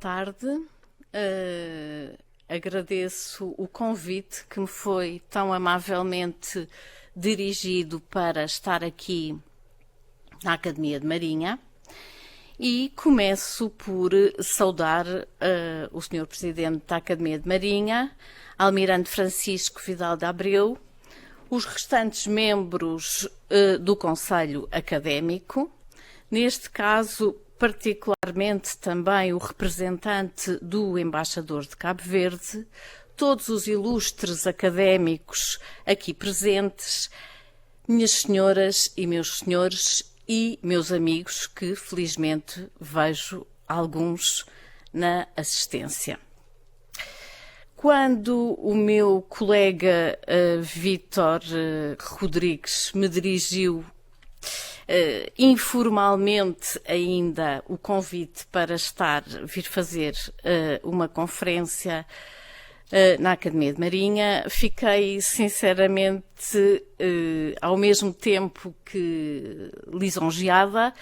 tarde. Agradeço o convite que me foi tão amavelmente dirigido para estar aqui na Academia de Marinha e começo por saudar o Sr. Presidente da Academia de Marinha, Almirante Francisco Vidal de Abreu, os restantes membros do Conselho Académico, neste caso particularmente também o representante do Embaixador de Cabo Verde, todos os ilustres académicos aqui presentes, minhas senhoras e meus senhores e meus amigos, que felizmente vejo alguns na assistência. Quando o meu colega Vítor Rodrigues me dirigiu informalmente ainda o convite para vir fazer uma conferência na Academia de Marinha, fiquei sinceramente ao mesmo tempo que lisonjeada,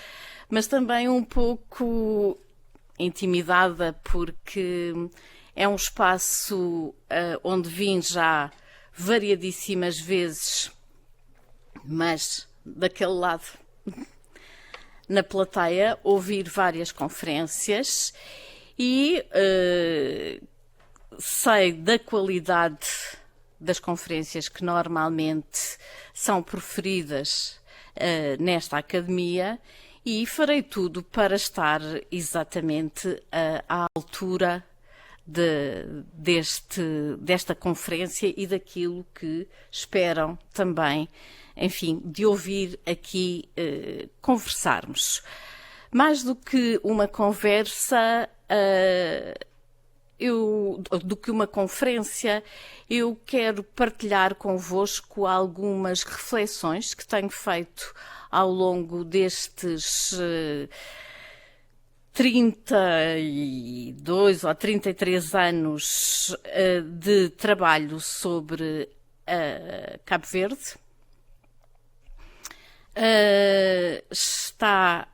mas também um pouco intimidada, porque é um espaço onde vim já variadíssimas vezes, mas daquele lado, na plateia, ouvir várias conferências e sei da qualidade das conferências que normalmente são proferidas nesta academia e farei tudo para estar exatamente à altura desta conferência e daquilo que esperam também, enfim, de ouvir aqui conversarmos. Mais do que uma conversa, do que uma conferência, eu quero partilhar convosco algumas reflexões que tenho feito ao longo destes 32 ou 33 anos de trabalho sobre Cabo Verde. Está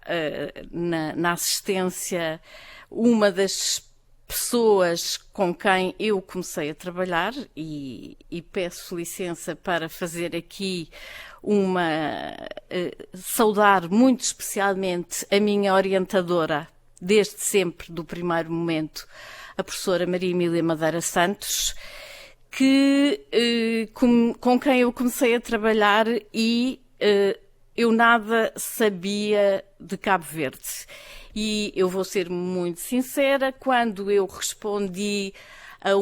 na assistência uma das pessoas com quem eu comecei a trabalhar e peço licença para fazer aqui saudar muito especialmente a minha orientadora desde sempre, do primeiro momento, a professora Maria Emília Madeira Santos, com quem eu comecei a trabalhar e eu nada sabia de Cabo Verde. E eu vou ser muito sincera, quando eu respondi a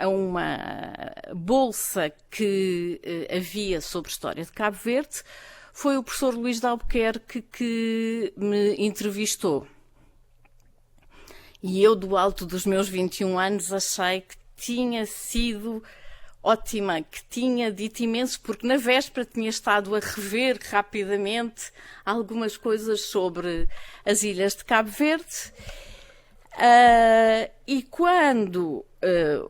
uma bolsa que havia sobre história de Cabo Verde, foi o professor Luís de Albuquerque que me entrevistou. E eu, do alto dos meus 21 anos, achei que tinha sido ótima, que tinha dito imenso, porque na véspera tinha estado a rever rapidamente algumas coisas sobre as ilhas de Cabo Verde. E quando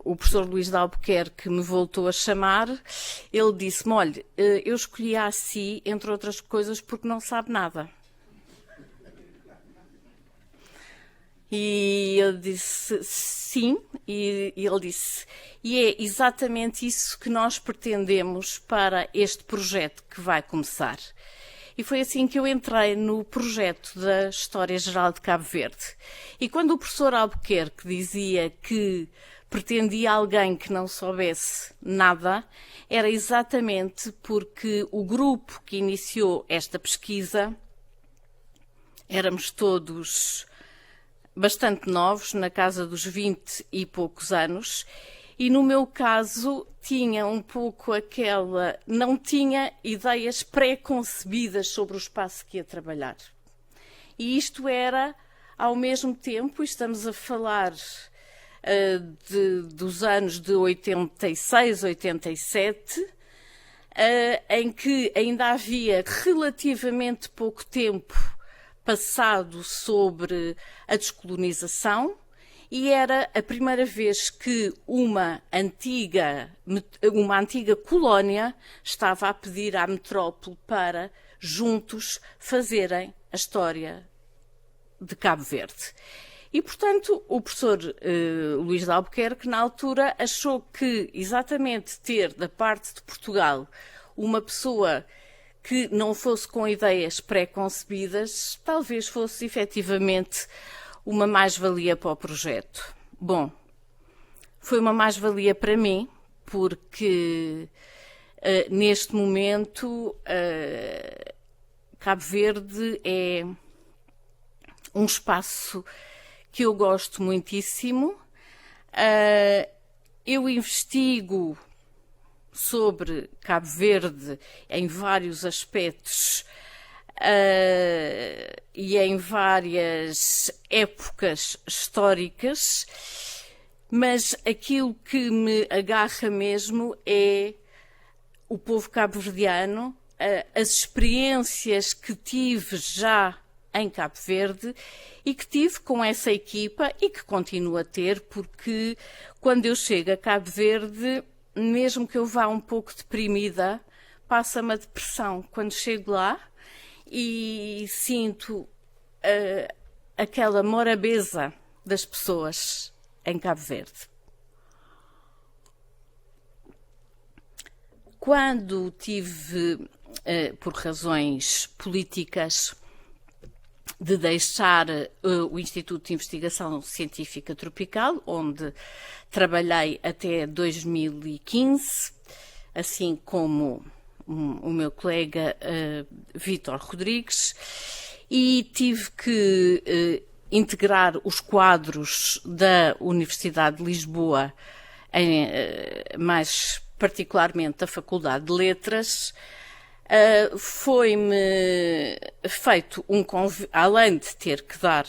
o professor Luís de Albuquerque me voltou a chamar, ele disse-me: olha, eu escolhi a si, entre outras coisas, porque não sabe nada. E eu disse sim, e ele disse: e é exatamente isso que nós pretendemos para este projeto que vai começar. E foi assim que eu entrei no projeto da História Geral de Cabo Verde. E quando o professor Albuquerque dizia que pretendia alguém que não soubesse nada, era exatamente porque o grupo que iniciou esta pesquisa, éramos todos bastante novos, na casa dos 20 e poucos anos, e no meu caso tinha um pouco não tinha ideias pré-concebidas sobre o espaço que ia trabalhar. E isto era, ao mesmo tempo, estamos a falar dos anos de 86, 87, em que ainda havia relativamente pouco tempo passado sobre a descolonização e era a primeira vez que uma antiga colónia estava a pedir à metrópole para juntos fazerem a história de Cabo Verde. E, portanto, o professor Luís de Albuquerque, na altura, achou que exatamente ter da parte de Portugal uma pessoa que não fosse com ideias pré-concebidas, talvez fosse efetivamente uma mais-valia para o projeto. Bom, foi uma mais-valia para mim, porque neste momento Cabo Verde é um espaço que eu gosto muitíssimo. Eu investigo sobre Cabo Verde em vários aspectos e em várias épocas históricas, mas aquilo que me agarra mesmo é o povo cabo-verdiano, as experiências que tive já em Cabo Verde e que tive com essa equipa e que continuo a ter, porque quando eu chego a Cabo Verde, mesmo que eu vá um pouco deprimida, passa-me a depressão quando chego lá e sinto aquela morabeza das pessoas em Cabo Verde. Quando tive, por razões políticas, de deixar o Instituto de Investigação Científica Tropical, onde trabalhei até 2015, assim como o meu colega Vítor Rodrigues, e tive que integrar os quadros da Universidade de Lisboa, mais particularmente da Faculdade de Letras. Foi-me feito um convite, além de ter que dar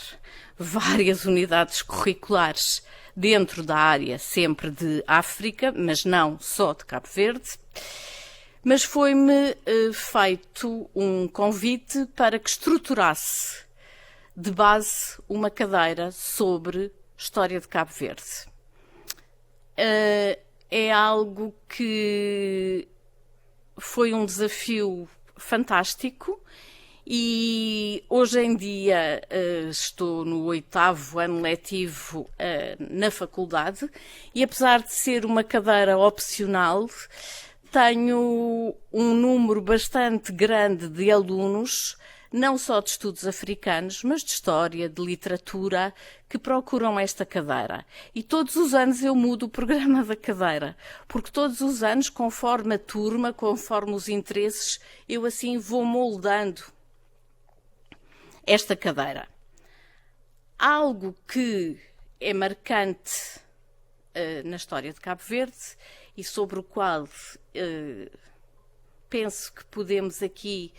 várias unidades curriculares dentro da área sempre de África, mas não só de Cabo Verde, mas foi-me feito um convite para que estruturasse de base uma cadeira sobre História de Cabo Verde. É algo que foi um desafio fantástico e hoje em dia estou no 8º ano letivo na faculdade e apesar de ser uma cadeira opcional, tenho um número bastante grande de alunos, não só de estudos africanos, mas de história, de literatura, que procuram esta cadeira. E todos os anos eu mudo o programa da cadeira, porque todos os anos, conforme a turma, conforme os interesses, eu assim vou moldando esta cadeira. Algo que é marcante na história de Cabo Verde e sobre o qual penso que podemos aqui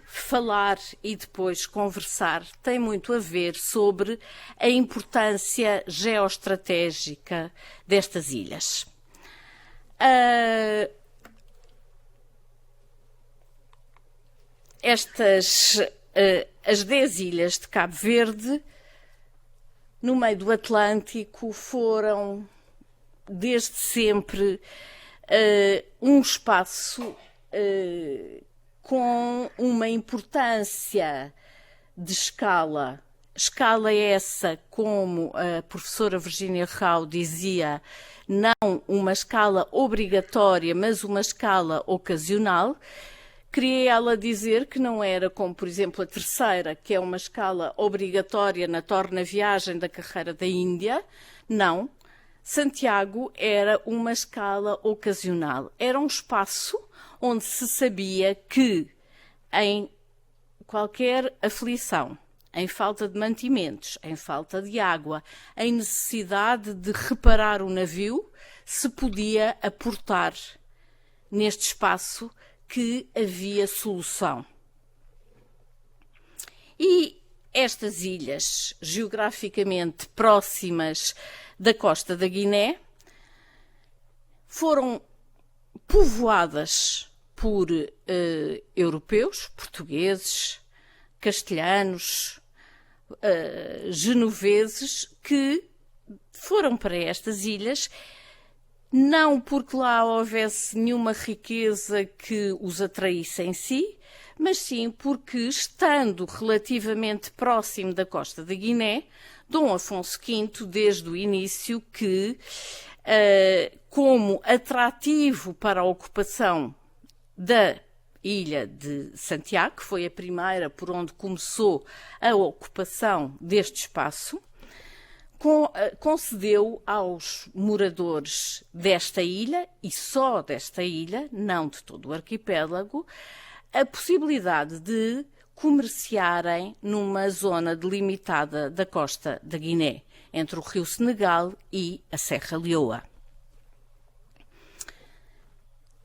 falar e depois conversar, tem muito a ver sobre a importância geoestratégica destas ilhas. As 10 ilhas de Cabo Verde, no meio do Atlântico, foram desde sempre um espaço com uma importância de escala. Escala essa, como a professora Virginia Rao dizia, não uma escala obrigatória, mas uma escala ocasional. Queria ela dizer que não era como, por exemplo, a terceira, que é uma escala obrigatória na torna-viagem da carreira da Índia. Não. Santiago era uma escala ocasional. Era um espaço onde se sabia que em qualquer aflição, em falta de mantimentos, em falta de água, em necessidade de reparar o navio, se podia aportar neste espaço que havia solução. E estas ilhas, geograficamente próximas da costa da Guiné, foram povoadas por europeus, portugueses, castelhanos, genoveses, que foram para estas ilhas, não porque lá houvesse nenhuma riqueza que os atraísse em si, mas sim porque, estando relativamente próximo da costa da Guiné, Dom Afonso V, desde o início, que, como atrativo para a ocupação da Ilha de Santiago, que foi a primeira por onde começou a ocupação deste espaço, concedeu aos moradores desta ilha, e só desta ilha, não de todo o arquipélago, a possibilidade de comerciarem numa zona delimitada da costa da Guiné, entre o rio Senegal e a Serra Leoa.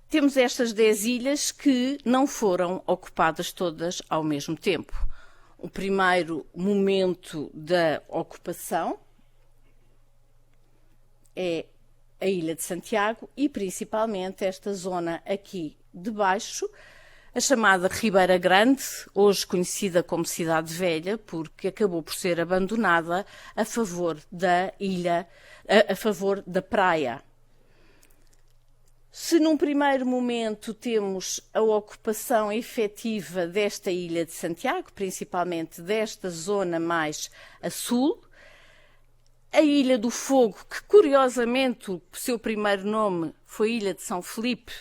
Temos estas 10 ilhas que não foram ocupadas todas ao mesmo tempo. O primeiro momento da ocupação é a Ilha de Santiago e principalmente esta zona aqui de baixo, a chamada Ribeira Grande, hoje conhecida como Cidade Velha, porque acabou por ser abandonada a favor da ilha, a favor da praia. Se num primeiro momento temos a ocupação efetiva desta Ilha de Santiago, principalmente desta zona mais a sul, a Ilha do Fogo, que curiosamente o seu primeiro nome foi Ilha de São Felipe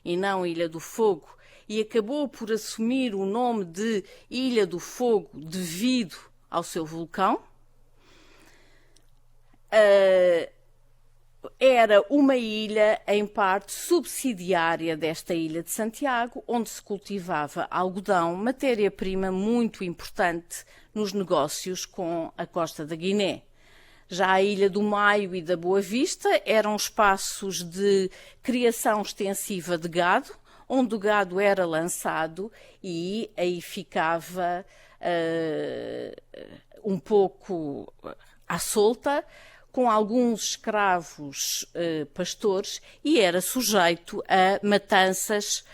e não Ilha do Fogo, e acabou por assumir o nome de Ilha do Fogo devido ao seu vulcão, era uma ilha em parte subsidiária desta Ilha de Santiago, onde se cultivava algodão, matéria-prima muito importante nos negócios com a costa da Guiné. Já a Ilha do Maio e da Boa Vista eram espaços de criação extensiva de gado, onde o gado era lançado e aí ficava um pouco à solta, com alguns escravos pastores, e era sujeito a matanças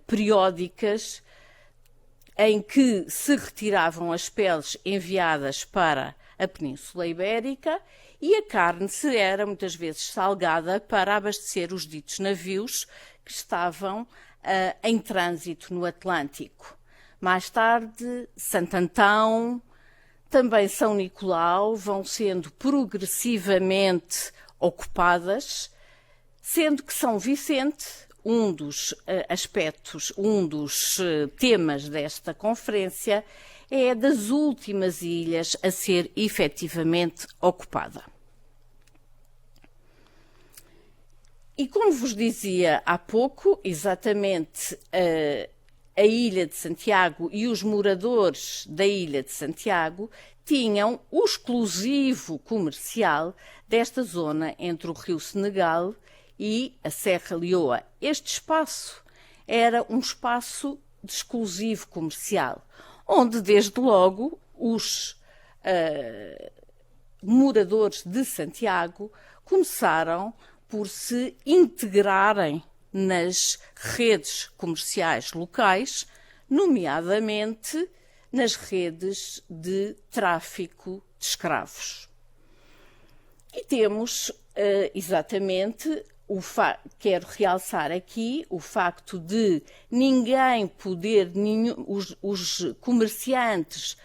periódicas em que se retiravam as peles enviadas para a Península Ibérica e a carne se era muitas vezes salgada para abastecer os ditos navios que estavam em trânsito no Atlântico. Mais tarde, Santo Antão, também São Nicolau vão sendo progressivamente ocupadas, sendo que São Vicente, um dos aspectos, um dos temas desta conferência, é das últimas ilhas a ser efetivamente ocupada. E como vos dizia há pouco, exatamente a Ilha de Santiago e os moradores da Ilha de Santiago tinham o exclusivo comercial desta zona entre o rio Senegal e a Serra Leoa. Este espaço era um espaço de exclusivo comercial, onde desde logo os moradores de Santiago começaram por se integrarem nas redes comerciais locais, nomeadamente nas redes de tráfico de escravos. E temos exatamente quero realçar aqui o facto de ninguém poder, os comerciantes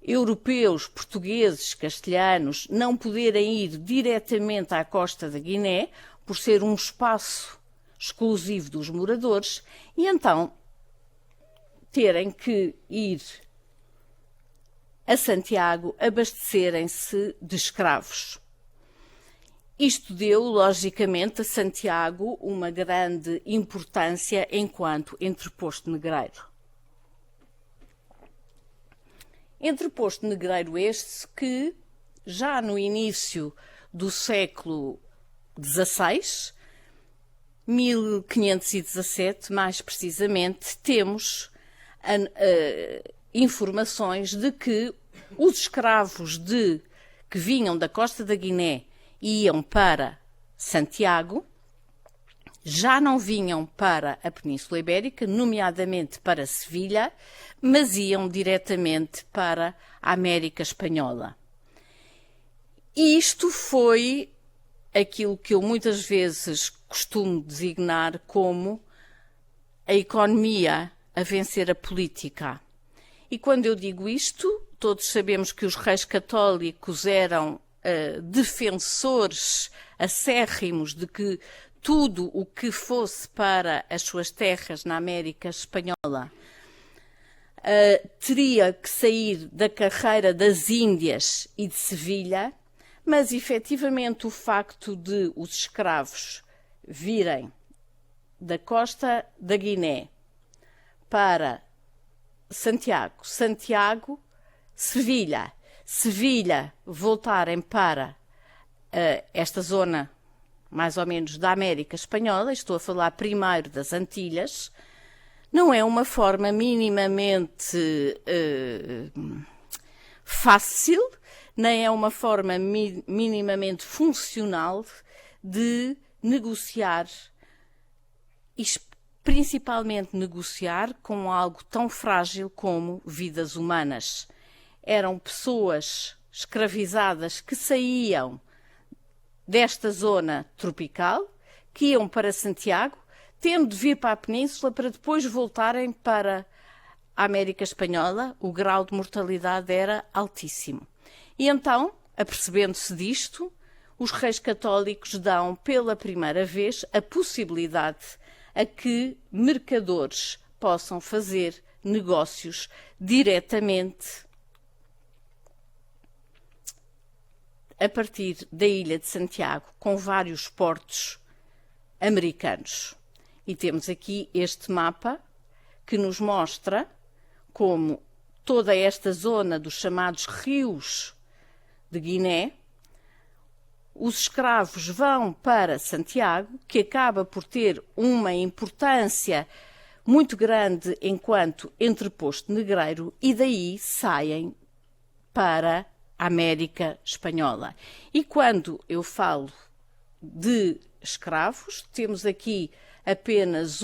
europeus, portugueses, castelhanos, não poderem ir diretamente à costa da Guiné, por ser um espaço exclusivo dos moradores, e então terem que ir a Santiago abastecerem-se de escravos. Isto deu, logicamente, a Santiago uma grande importância enquanto entreposto negreiro. Entreposto negreiro este que, já no início do século XVI, 1517, mais precisamente, temos informações de que os escravos que vinham da costa da Guiné e iam para Santiago, já não vinham para a Península Ibérica, nomeadamente para Sevilha, mas iam diretamente para a América Espanhola. E isto foi aquilo que eu muitas vezes costumo designar como a economia a vencer a política. E quando eu digo isto, todos sabemos que os reis católicos eram defensores acérrimos de que tudo o que fosse para as suas terras na América Espanhola teria que sair da carreira das Índias e de Sevilha, mas efetivamente o facto de os escravos virem da costa da Guiné para Santiago, Sevilha, voltarem para esta zona mais ou menos da América Espanhola, estou a falar primeiro das Antilhas, não é uma forma minimamente fácil, nem é uma forma minimamente funcional de negociar, e principalmente negociar com algo tão frágil como vidas humanas. Eram pessoas escravizadas que saíam desta zona tropical, que iam para Santiago, tendo de vir para a Península para depois voltarem para a América Espanhola. O grau de mortalidade era altíssimo. E então, apercebendo-se disto, os reis católicos dão pela primeira vez a possibilidade a que mercadores possam fazer negócios diretamente a partir da ilha de Santiago, com vários portos americanos. E temos aqui este mapa que nos mostra como toda esta zona dos chamados rios de Guiné, os escravos vão para Santiago, que acaba por ter uma importância muito grande enquanto entreposto negreiro, e daí saem para a América Espanhola. E quando eu falo de escravos, temos aqui apenas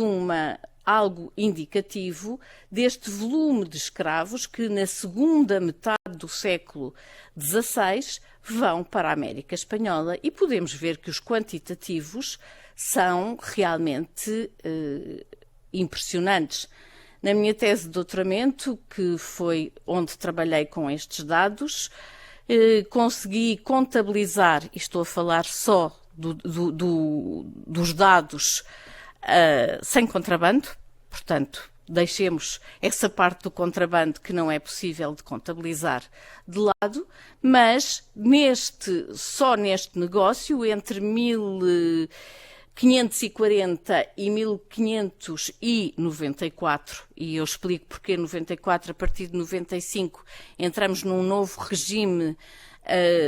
algo indicativo deste volume de escravos que na segunda metade do século XVI vão para a América Espanhola, e podemos ver que os quantitativos são realmente impressionantes. Na minha tese de doutoramento, que foi onde trabalhei com estes dados, consegui contabilizar, e estou a falar só dos dados sem contrabando, portanto, deixemos essa parte do contrabando que não é possível de contabilizar de lado, mas só neste negócio, entre 1540 e 1594, e eu explico porque 94, a partir de 95, entramos num novo regime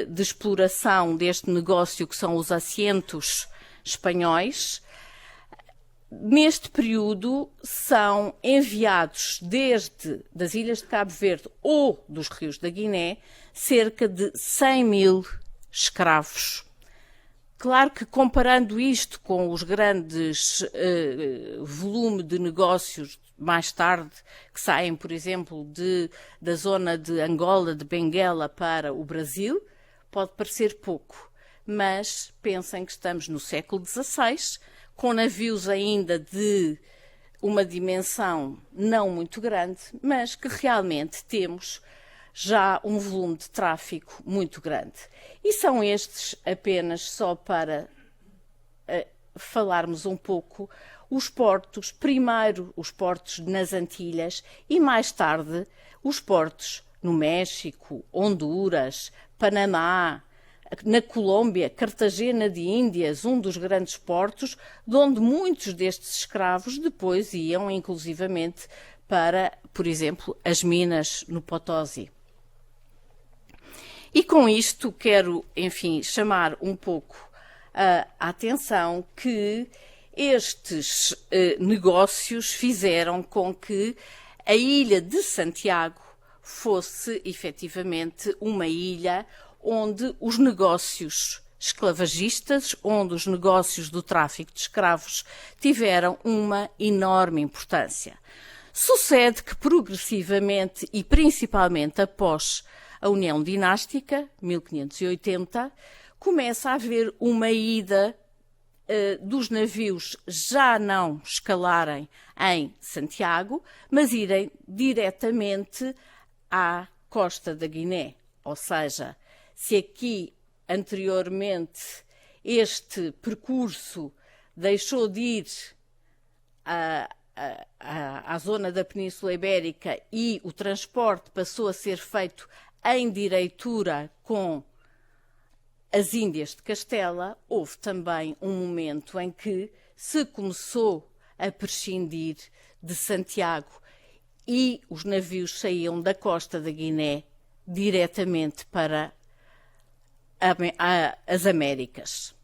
de exploração deste negócio, que são os assentos espanhóis. Neste período são enviados desde das ilhas de Cabo Verde ou dos rios da Guiné cerca de 100 mil escravos. Claro que comparando isto com os grandes volumes de negócios mais tarde, que saem, por exemplo, da zona de Angola, de Benguela para o Brasil, pode parecer pouco, mas pensem que estamos no século XVI, com navios ainda de uma dimensão não muito grande, mas que realmente temos já um volume de tráfico muito grande. E são estes apenas só para falarmos um pouco os portos, primeiro os portos nas Antilhas e mais tarde os portos no México, Honduras, Panamá, na Colômbia, Cartagena de Índias, um dos grandes portos, de onde muitos destes escravos depois iam inclusivamente para, por exemplo, as minas no Potosí. E com isto quero, enfim, chamar um pouco a atenção que estes negócios fizeram com que a ilha de Santiago fosse efetivamente uma ilha onde os negócios esclavagistas, onde os negócios do tráfico de escravos tiveram uma enorme importância. Sucede que progressivamente e principalmente após a União Dinástica, 1580, começa a haver uma ida dos navios já não escalarem em Santiago, mas irem diretamente à costa da Guiné. Ou seja, se aqui anteriormente este percurso deixou de ir à zona da Península Ibérica e o transporte passou a ser feito em direitura com as Índias de Castela, houve também um momento em que se começou a prescindir de Santiago e os navios saíam da costa da Guiné diretamente para as Américas.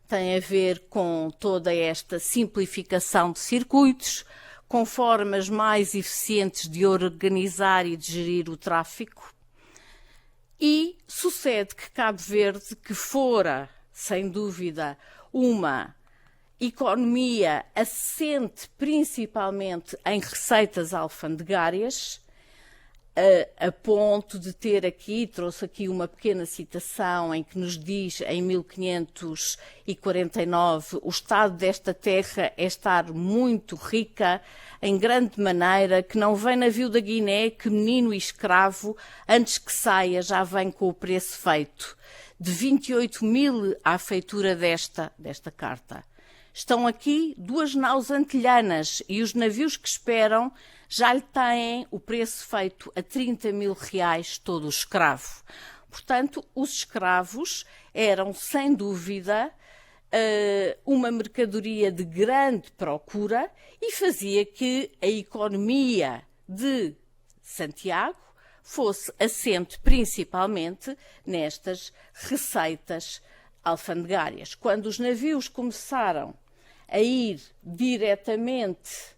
Tem a ver com toda esta simplificação de circuitos, com formas mais eficientes de organizar e de gerir o tráfico. E sucede que Cabo Verde, que fora, sem dúvida, uma economia assente principalmente em receitas alfandegárias, a ponto de ter aqui, trouxe aqui uma pequena citação em que nos diz, em 1549, o estado desta terra é estar muito rica, em grande maneira, que não vem navio da Guiné, que menino e escravo, antes que saia, já vem com o preço feito. De 28.000 à feitura desta carta. Estão aqui 2 naus antilhanas e os navios que esperam já lhe têm o preço feito a 30.000 reais todo o escravo. Portanto, os escravos eram, sem dúvida, uma mercadoria de grande procura e fazia que a economia de Santiago fosse assente principalmente nestas receitas alfandegárias. Quando os navios começaram a ir diretamente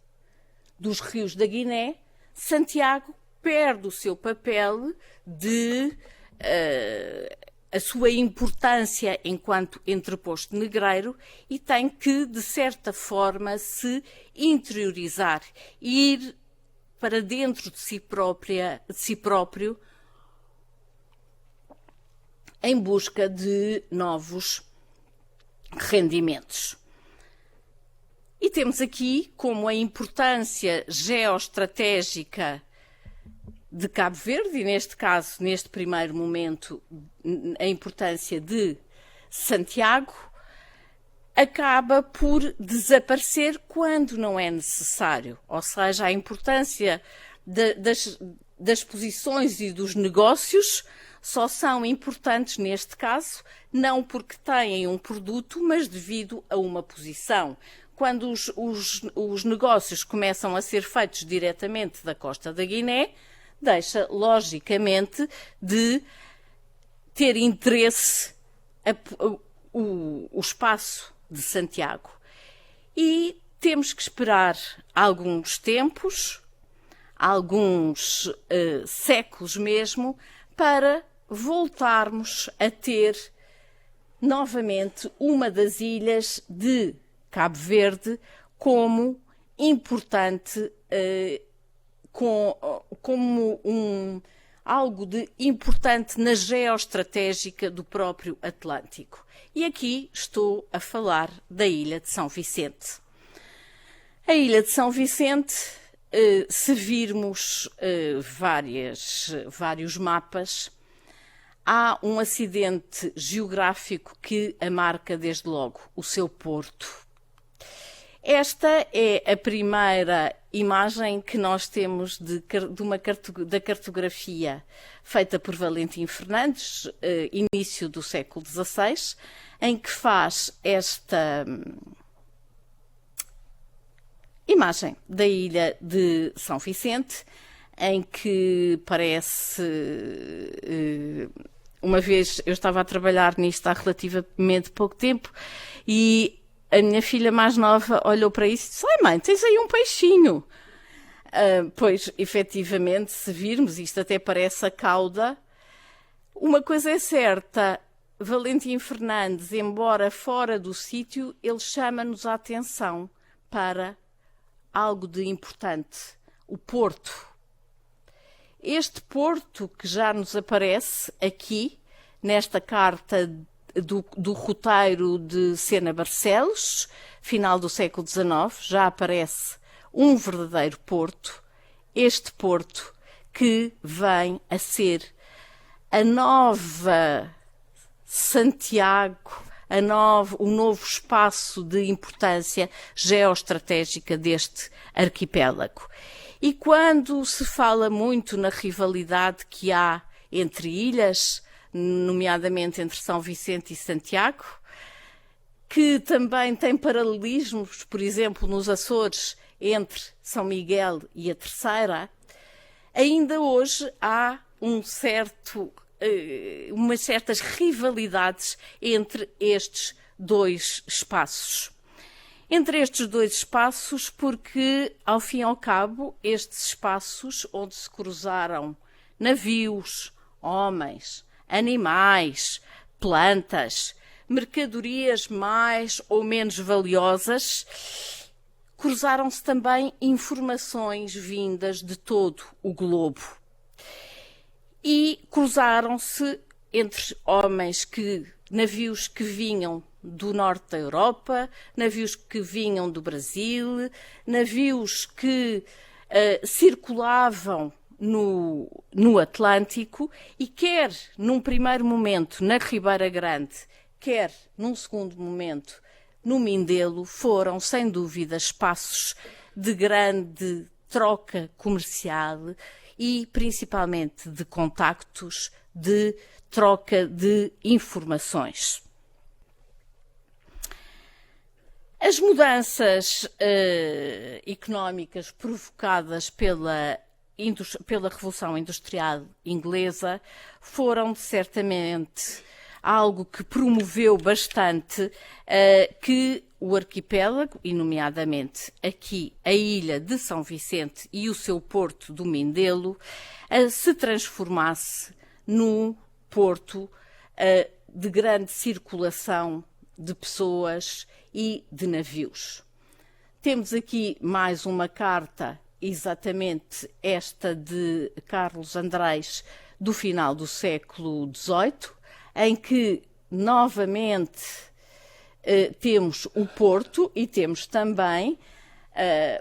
dos rios da Guiné, Santiago perde o seu papel de a sua importância enquanto entreposto negreiro e tem que, de certa forma, se interiorizar e ir para dentro de si próprio em busca de novos rendimentos. E temos aqui como a importância geoestratégica de Cabo Verde, e neste caso, neste primeiro momento, a importância de Santiago, acaba por desaparecer quando não é necessário. Ou seja, a importância das posições e dos negócios só são importantes neste caso, não porque têm um produto, mas devido a uma posição. Quando os negócios começam a ser feitos diretamente da costa da Guiné, deixa, logicamente, de ter interesse o espaço de Santiago. E temos que esperar alguns tempos, alguns séculos mesmo, para voltarmos a ter novamente uma das ilhas de Cabo Verde como importante, como algo de importante na geoestratégica do próprio Atlântico. E aqui estou a falar da Ilha de São Vicente. A Ilha de São Vicente, se virmos vários mapas, há um acidente geográfico que a marca desde logo, o seu porto. Esta é a primeira imagem que nós temos da cartografia feita por Valentim Fernandes, início do século XVI, em que faz esta imagem da ilha de São Vicente, em que parece... Uma vez eu estava a trabalhar nisto há relativamente pouco tempo e a minha filha mais nova olhou para isso e disse: "Ai mãe, tens aí um peixinho." Pois, efetivamente, se virmos, isto até parece a cauda. Uma coisa é certa, Valentim Fernandes, embora fora do sítio, ele chama-nos a atenção para algo de importante, o porto. Este porto que já nos aparece aqui, nesta carta do roteiro de Sena Barcelos, final do século XIX, já aparece um verdadeiro porto, este porto que vem a ser a nova Santiago, o novo espaço de importância geoestratégica deste arquipélago. E quando se fala muito na rivalidade que há entre ilhas, nomeadamente entre São Vicente e Santiago, que também tem paralelismos, por exemplo, nos Açores, entre São Miguel e a Terceira, ainda hoje há umas certas rivalidades entre estes dois espaços. Entre estes dois espaços, porque, ao fim e ao cabo, estes espaços onde se cruzaram navios, homens, animais, plantas, mercadorias mais ou menos valiosas, cruzaram-se também informações vindas de todo o globo. E cruzaram-se entre navios que vinham do norte da Europa, navios que vinham do Brasil, navios que circulavam no Atlântico e quer num primeiro momento na Ribeira Grande, quer num segundo momento no Mindelo, foram sem dúvida espaços de grande troca comercial e principalmente de contactos, de troca de informações. As mudanças económicas provocadas pela Revolução Industrial Inglesa foram certamente algo que promoveu bastante que o arquipélago, e nomeadamente aqui a ilha de São Vicente e o seu porto do Mindelo, se transformasse num porto de grande circulação de pessoas e de navios. Temos aqui mais uma carta, exatamente esta de Carlos Andrés, do final do século XVIII, em que novamente temos o porto e temos também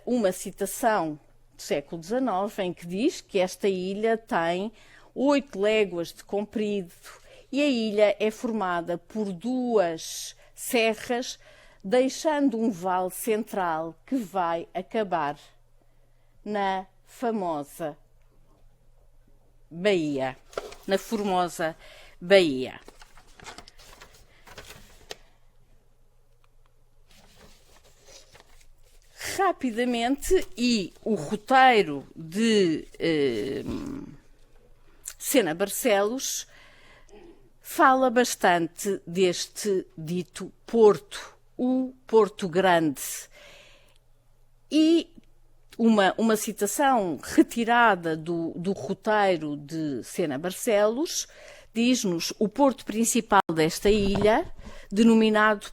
uma citação do século XIX em que diz que esta ilha tem 8 léguas de comprido e a ilha é formada por 2 serras, deixando um vale central que vai acabar na famosa Baía, na Formosa Baía. Rapidamente, e o roteiro de Sena Barcelos fala bastante deste dito porto, o Porto Grande. E uma citação retirada do roteiro de Sena Barcelos diz-nos o porto principal desta ilha, denominado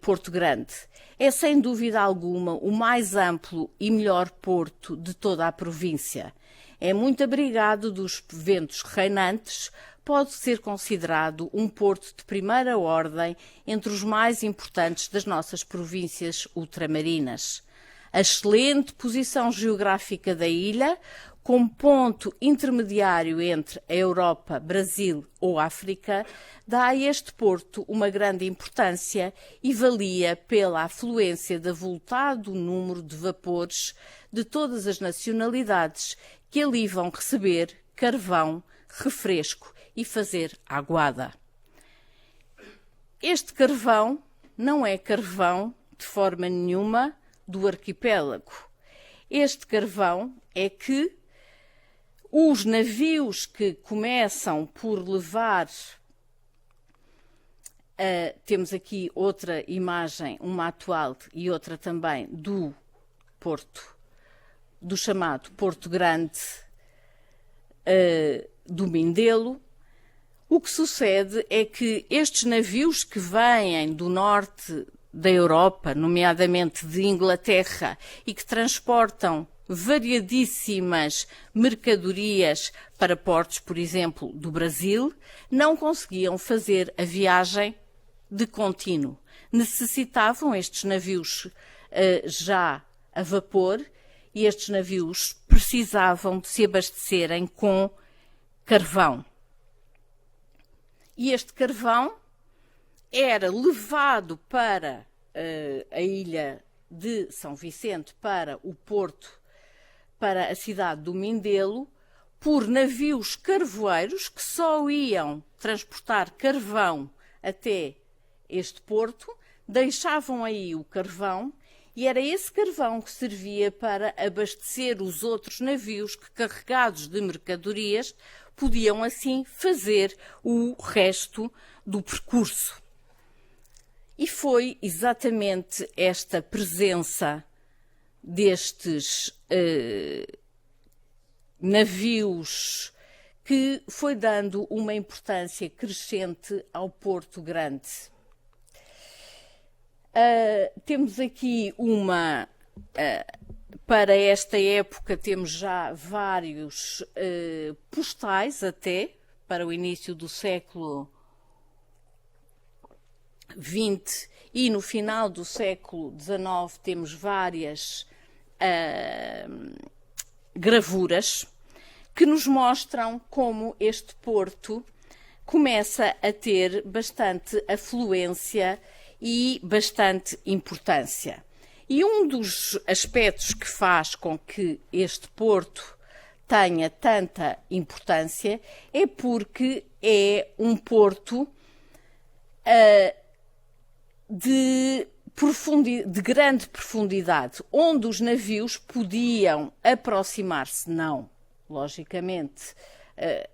Porto Grande. É sem dúvida alguma o mais amplo e melhor porto de toda a província. É muito abrigado dos ventos reinantes, pode ser considerado um porto de primeira ordem entre os mais importantes das nossas províncias ultramarinas. A excelente posição geográfica da ilha, como ponto intermediário entre a Europa, Brasil ou África, dá a este porto uma grande importância e valia pela afluência de avultado número de vapores de todas as nacionalidades que ali vão receber carvão, refresco e fazer aguada. Este carvão não é carvão de forma nenhuma do arquipélago. Este carvão é que os navios que começam por levar, temos aqui outra imagem, uma atual e outra também do porto, do chamado Porto Grande do Mindelo. O que sucede é que estes navios que vêm do norte da Europa, nomeadamente de Inglaterra, e que transportam variadíssimas mercadorias para portos, por exemplo, do Brasil, não conseguiam fazer a viagem de contínuo. Necessitavam estes navios já a vapor e estes navios precisavam de se abastecerem com carvão. E este carvão era levado para a ilha de São Vicente, para o porto, para a cidade do Mindelo, por navios carvoeiros que só iam transportar carvão até este porto, deixavam aí o carvão e era esse carvão que servia para abastecer os outros navios que, carregados de mercadorias, podiam assim fazer o resto do percurso. E foi exatamente esta presença destes navios que foi dando uma importância crescente ao Porto Grande. Temos aqui para esta época temos já vários postais até, para o início do século XX e no final do século XIX temos várias gravuras que nos mostram como este porto começa a ter bastante afluência e bastante importância. E um dos aspectos que faz com que este porto tenha tanta importância é porque é um porto de grande profundidade, onde os navios podiam aproximar-se, não, logicamente,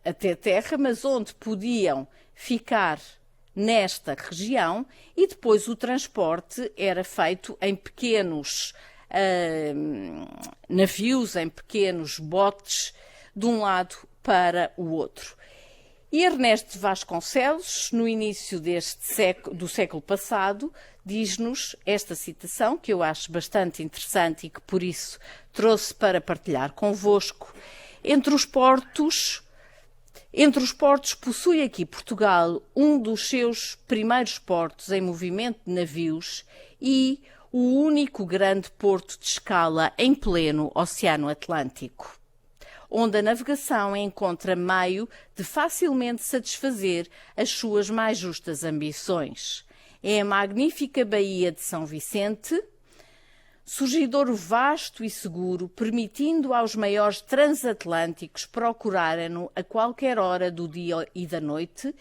até terra, mas onde podiam ficar nesta região e depois o transporte era feito em pequenos navios, em pequenos botes, de um lado para o outro. E Ernesto Vasconcelos, no início do século passado, diz-nos esta citação, que eu acho bastante interessante e que por isso trouxe para partilhar convosco. Entre os portos possui aqui Portugal um dos seus primeiros portos em movimento de navios e o único grande porto de escala em pleno Oceano Atlântico, onde a navegação encontra meio de facilmente satisfazer as suas mais justas ambições. É a magnífica Baía de São Vicente, surgidouro vasto e seguro, permitindo aos maiores transatlânticos procurarem-no a qualquer hora do dia e da noite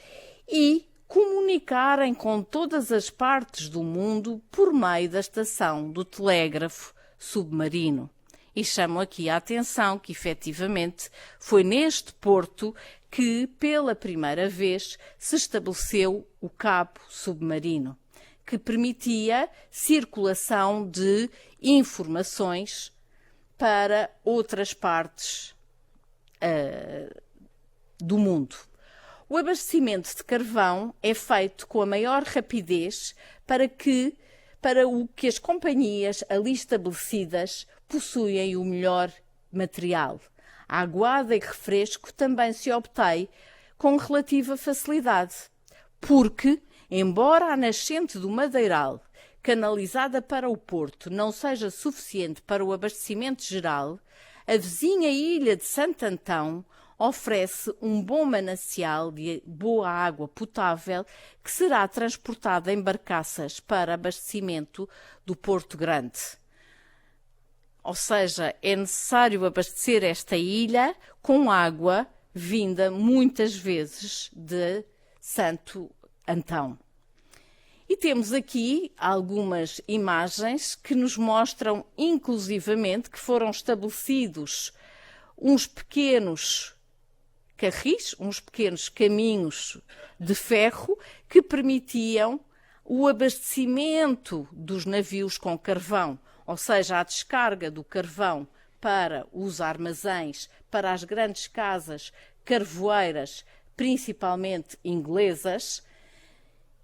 e comunicarem com todas as partes do mundo por meio da estação do telégrafo submarino. E chamo aqui a atenção que, efetivamente, foi neste porto que, pela primeira vez, se estabeleceu o cabo submarino, que permitia circulação de informações para outras partes do mundo. O abastecimento de carvão é feito com a maior rapidez para o que as companhias ali estabelecidas possuem o melhor material. A aguada e refresco também se obtém com relativa facilidade, porque, embora a nascente do Madeiral, canalizada para o Porto, não seja suficiente para o abastecimento geral, a vizinha ilha de Santo Antão oferece um bom manancial de boa água potável que será transportada em barcaças para abastecimento do Porto Grande. Ou seja, é necessário abastecer esta ilha com água vinda muitas vezes de Santo Antão. E temos aqui algumas imagens que nos mostram, inclusivamente, que foram estabelecidos uns pequenos carris, uns pequenos caminhos de ferro que permitiam o abastecimento dos navios com carvão, ou seja, a descarga do carvão para os armazéns, para as grandes casas carvoeiras, principalmente inglesas,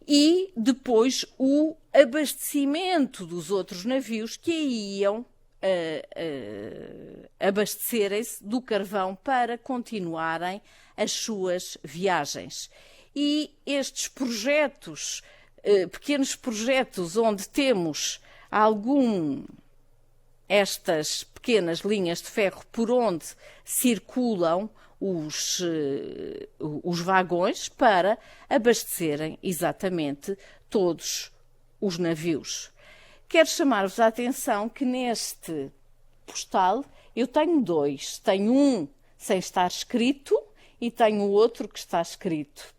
e depois o abastecimento dos outros navios que aí iam abastecerem-se do carvão para continuarem as suas viagens. E estes projetos, pequenos projetos onde temos estas pequenas linhas de ferro por onde circulam os vagões para abastecerem exatamente todos os navios. Quero chamar-vos a atenção que neste postal eu tenho dois. Tenho um sem estar escrito e tenho o outro que está escrito.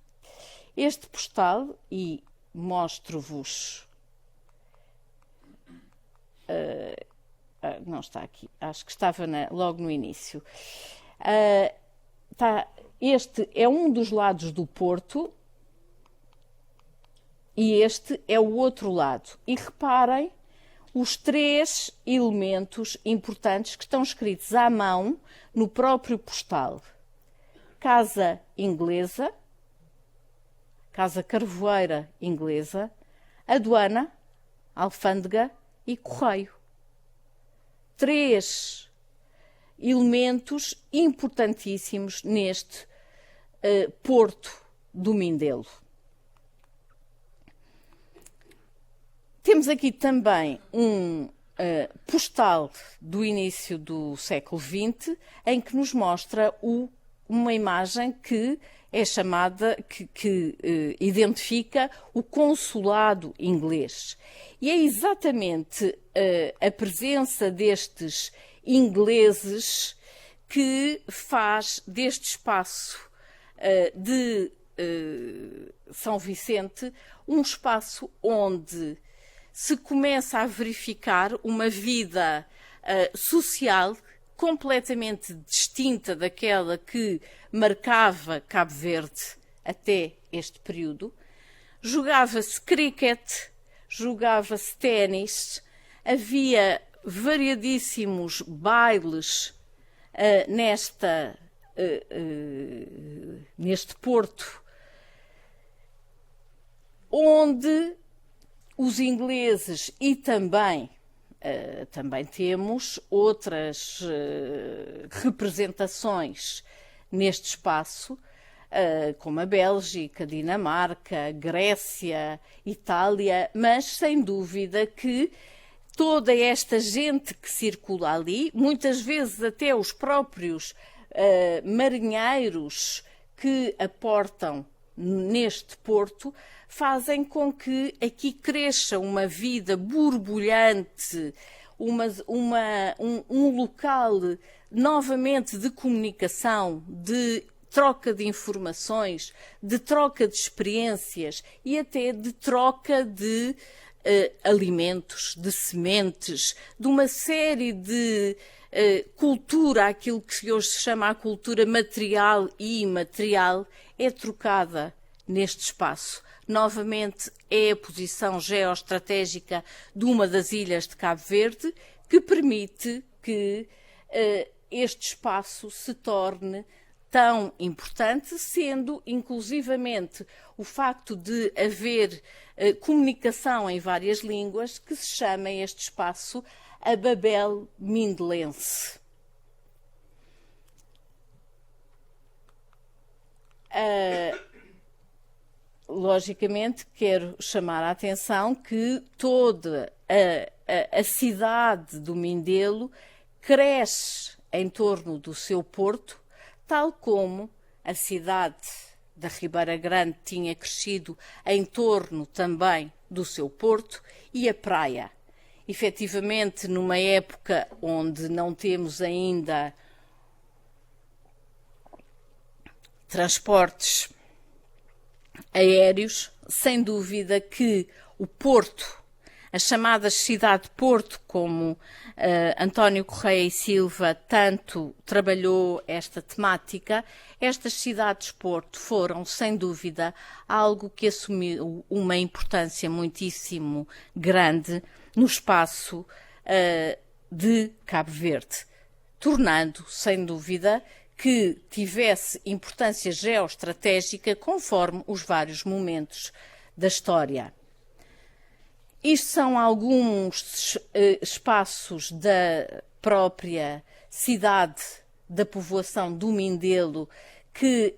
Este postal, e mostro-vos... não está aqui, acho que estava logo no início. Este é um dos lados do porto e este é o outro lado. E reparem os 3 elementos importantes que estão escritos à mão no próprio postal. Casa inglesa, casa carvoeira inglesa, aduana, alfândega e correio. 3 elementos importantíssimos neste porto do Mindelo. Temos aqui também um postal do início do século XX, em que nos mostra uma imagem que é chamada, que identifica o consulado inglês. E é exatamente a presença destes ingleses que faz deste espaço de São Vicente um espaço onde se começa a verificar uma vida social completamente distinta daquela que marcava Cabo Verde até este período. Jogava-se cricket, jogava-se ténis, havia variadíssimos bailes neste porto, onde os ingleses e também temos outras representações neste espaço, como a Bélgica, Dinamarca, Grécia, Itália, mas sem dúvida que toda esta gente que circula ali, muitas vezes até os próprios marinheiros que aportam neste porto, fazem com que aqui cresça uma vida borbulhante, um local novamente de comunicação, de troca de informações, de troca de experiências e até de troca de alimentos, de sementes, de uma série de cultura, aquilo que hoje se chama a cultura material e imaterial, é trocada neste espaço. Novamente é a posição geoestratégica de uma das ilhas de Cabo Verde que permite que este espaço se torne tão importante, sendo inclusivamente o facto de haver comunicação em várias línguas que se chama este espaço a Babel Mindelense. Logicamente, quero chamar a atenção que toda a cidade do Mindelo cresce em torno do seu porto, tal como a cidade da Ribeira Grande tinha crescido em torno também do seu porto e a praia. Efetivamente, numa época onde não temos ainda transportes aéreos, sem dúvida que o porto, as chamadas cidade-porto, como António Correia e Silva tanto trabalhou esta temática, estas cidades-porto foram, sem dúvida, algo que assumiu uma importância muitíssimo grande no espaço de Cabo Verde, tornando, sem dúvida, que tivesse importância geoestratégica conforme os vários momentos da história. Isto são alguns espaços da própria cidade, da povoação do Mindelo, que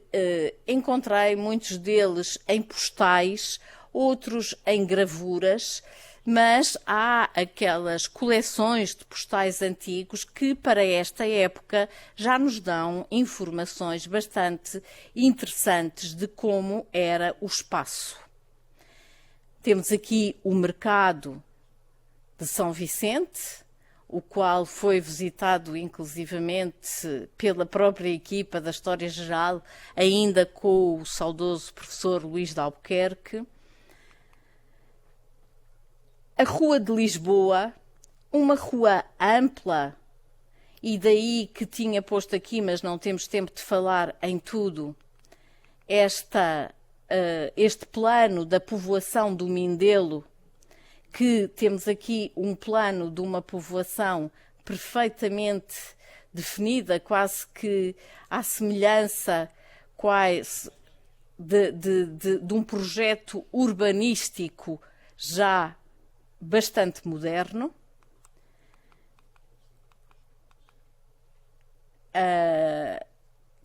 encontrei muitos deles em postais, outros em gravuras, mas há aquelas coleções de postais antigos que, para esta época, já nos dão informações bastante interessantes de como era o espaço. Temos aqui o mercado de São Vicente, o qual foi visitado inclusivamente pela própria equipa da História Geral, ainda com o saudoso professor Luís de Albuquerque. A Rua de Lisboa, uma rua ampla, e daí que tinha posto aqui, mas não temos tempo de falar em tudo, este plano da povoação do Mindelo, que temos aqui um plano de uma povoação perfeitamente definida, quase que à semelhança de um projeto urbanístico já bastante moderno.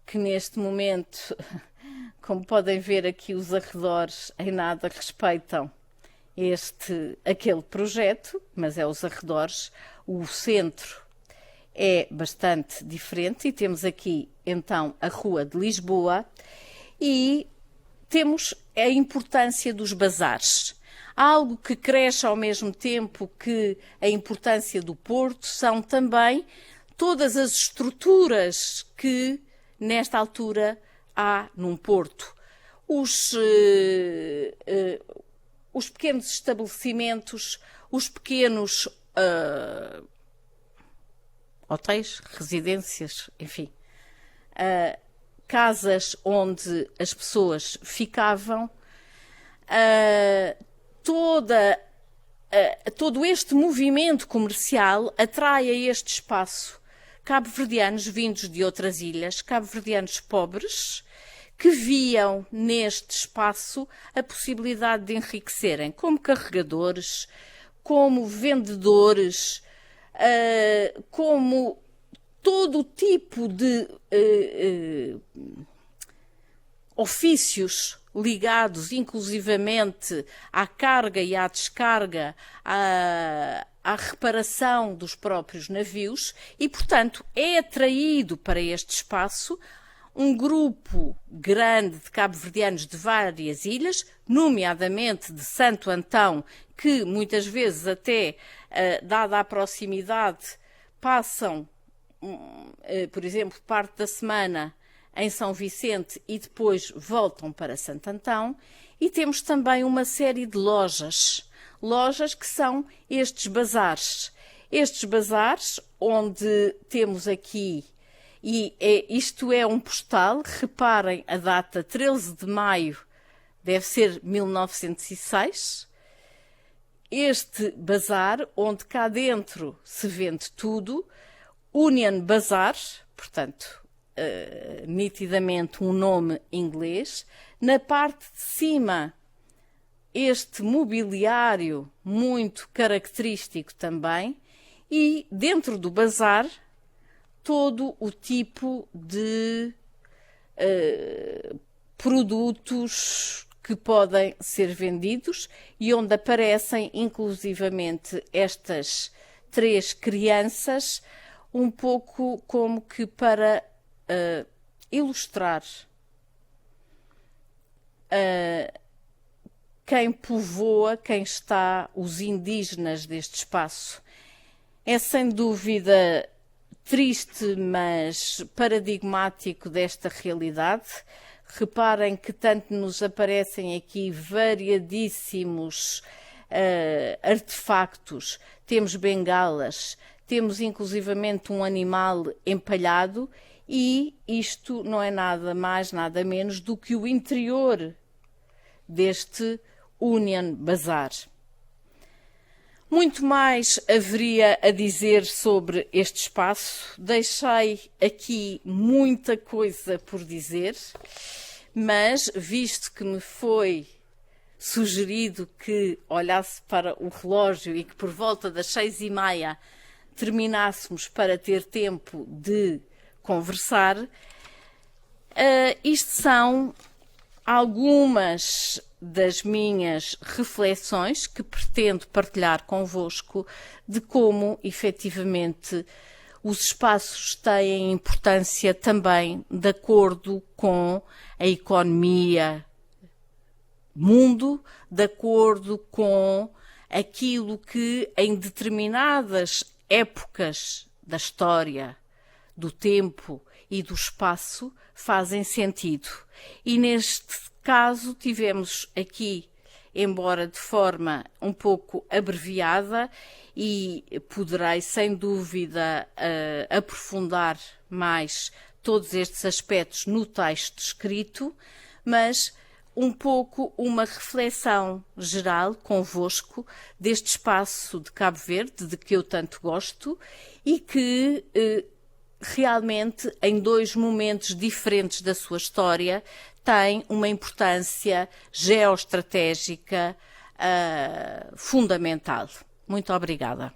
Que neste momento, como podem ver aqui, os arredores em nada respeitam aquele projeto, mas é os arredores. O centro é bastante diferente e temos aqui então a Rua de Lisboa e temos a importância dos bazares. Algo que cresce ao mesmo tempo que a importância do Porto são também todas as estruturas que nesta altura há num Porto. Os pequenos estabelecimentos, os pequenos hotéis, residências, enfim, casas onde as pessoas ficavam, todo este movimento comercial atrai a este espaço cabo-verdianos vindos de outras ilhas, cabo-verdianos pobres, que viam neste espaço a possibilidade de enriquecerem como carregadores, como vendedores, como todo tipo de ofícios ligados inclusivamente à carga e à descarga, à reparação dos próprios navios e, portanto, é atraído para este espaço um grupo grande de cabo-verdianos de várias ilhas, nomeadamente de Santo Antão, que muitas vezes até, dada a proximidade, passam, por exemplo, parte da semana em São Vicente e depois voltam para Santo Antão. E temos também uma série de lojas que são estes bazares. Estes bazares onde temos aqui, isto é um postal, reparem a data, 13 de maio, deve ser 1906. Este bazar, onde cá dentro se vende tudo, Union Bazaar, portanto, nitidamente um nome inglês. Na parte de cima, este mobiliário muito característico também, e dentro do bazar, todo o tipo de produtos que podem ser vendidos e onde aparecem inclusivamente estas três crianças, um pouco como que para ilustrar quem povoa, quem está, os indígenas deste espaço. É sem dúvida triste, mas paradigmático desta realidade. Reparem que tanto nos aparecem aqui variadíssimos artefactos. Temos bengalas, temos inclusivamente um animal empalhado, e isto não é nada mais, nada menos do que o interior deste Union Bazaar. Muito mais haveria a dizer sobre este espaço. Deixei aqui muita coisa por dizer, mas visto que me foi sugerido que olhasse para o relógio e que por volta das 6h30 terminássemos para ter tempo de conversar. Isto são algumas das minhas reflexões que pretendo partilhar convosco de como, efetivamente, os espaços têm importância também de acordo com a economia mundo, de acordo com aquilo que em determinadas épocas da história, do tempo e do espaço fazem sentido. E neste caso tivemos aqui, embora de forma um pouco abreviada, e poderei sem dúvida aprofundar mais todos estes aspectos no texto escrito, mas um pouco uma reflexão geral convosco deste espaço de Cabo Verde, de que eu tanto gosto, e que realmente, em dois momentos diferentes da sua história, tem uma importância geoestratégica fundamental. Muito obrigada.